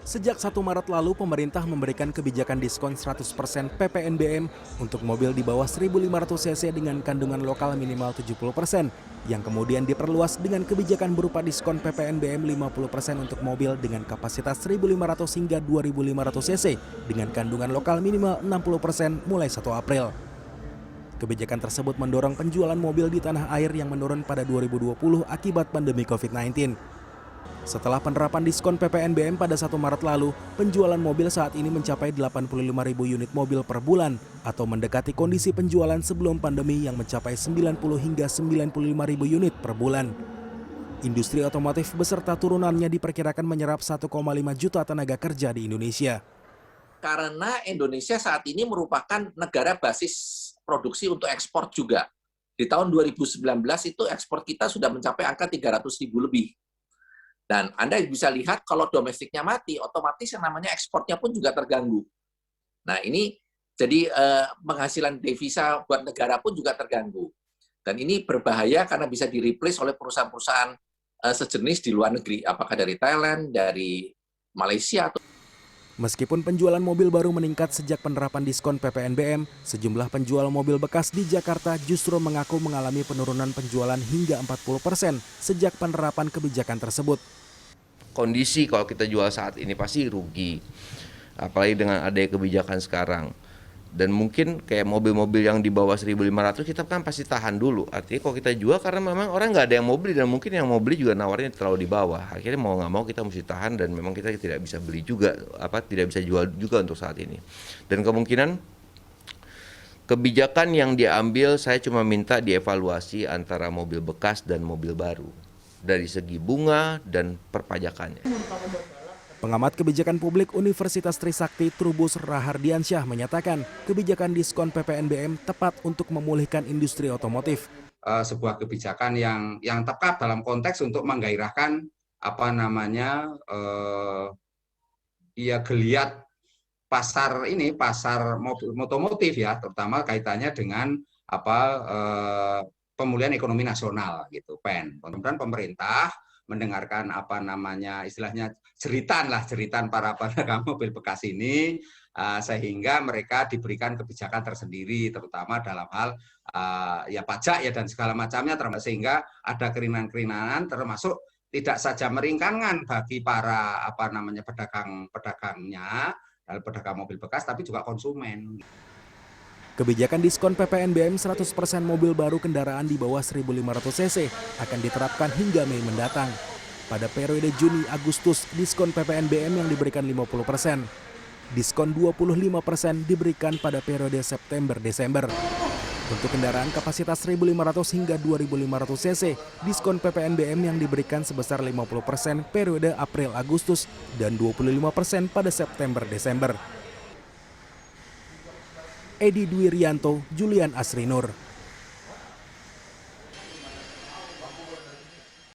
Sejak 1 Maret lalu, pemerintah memberikan kebijakan diskon 100% PPNBM untuk mobil di bawah 1.500 cc dengan kandungan lokal minimal 70%, yang kemudian diperluas dengan kebijakan berupa diskon PPNBM 50% untuk mobil dengan kapasitas 1.500 hingga 2.500 cc dengan kandungan lokal minimal 60% mulai 1 April. Kebijakan tersebut mendorong penjualan mobil di tanah air yang menurun pada 2020 akibat pandemi COVID-19. Setelah penerapan diskon PPNBM pada 1 Maret lalu, penjualan mobil saat ini mencapai 85.000 unit mobil per bulan atau mendekati kondisi penjualan sebelum pandemi yang mencapai 90 hingga 95.000 unit per bulan. Industri otomotif beserta turunannya diperkirakan menyerap 1,5 juta tenaga kerja di Indonesia. Karena Indonesia saat ini merupakan negara basis produksi untuk ekspor juga. Di tahun 2019 itu ekspor kita sudah mencapai angka 300.000 lebih. Dan Anda bisa lihat kalau domestiknya mati, otomatis yang namanya ekspornya pun juga terganggu. Nah ini jadi penghasilan devisa buat negara pun juga terganggu. Dan ini berbahaya karena bisa di-replace oleh perusahaan-perusahaan sejenis di luar negeri, apakah dari Thailand, dari Malaysia. Meskipun penjualan mobil baru meningkat sejak penerapan diskon PPNBM, sejumlah penjual mobil bekas di Jakarta justru mengaku mengalami penurunan penjualan hingga 40% sejak penerapan kebijakan tersebut. Kondisi kalau kita jual saat ini pasti rugi, apalagi dengan adanya kebijakan sekarang. Dan mungkin kayak mobil-mobil yang di bawah 1.500 kita kan pasti tahan dulu. Artinya kalau kita jual karena memang orang nggak ada yang mau beli dan mungkin yang mau beli juga nawarnya terlalu di bawah. Akhirnya mau nggak mau kita mesti tahan dan memang kita tidak bisa beli juga, tidak bisa jual juga untuk saat ini. Dan kemungkinan kebijakan yang diambil saya cuma minta dievaluasi antara mobil bekas dan mobil baru dari segi bunga dan perpajakannya. Pengamat kebijakan publik Universitas Trisakti Trubus Rahardiansyah menyatakan kebijakan diskon PPNBM tepat untuk memulihkan industri otomotif. Sebuah kebijakan yang tepat dalam konteks untuk menggairahkan geliat pasar mobil otomotif ya, terutama kaitannya dengan pemulihan ekonomi nasional gitu, PEN. Kemudian pemerintah mendengarkan istilahnya jeritan para pedagang mobil bekas ini sehingga mereka diberikan kebijakan tersendiri terutama dalam hal pajak ya dan segala macamnya, sehingga ada keringanan-keringanan termasuk tidak saja meringankan bagi para pedagang-pedagangnya, pedagang mobil bekas, tapi juga konsumen. Kebijakan diskon PPNBM 100% mobil baru kendaraan di bawah 1.500 cc akan diterapkan hingga Mei mendatang. Pada periode Juni-Agustus, diskon PPNBM yang diberikan 50%. Diskon 25% diberikan pada periode September-Desember. Untuk kendaraan kapasitas 1.500 hingga 2.500 cc, diskon PPNBM yang diberikan sebesar 50% periode April-Agustus dan 25% pada September-Desember. Edi Dwiryanto, Julian Asrinur.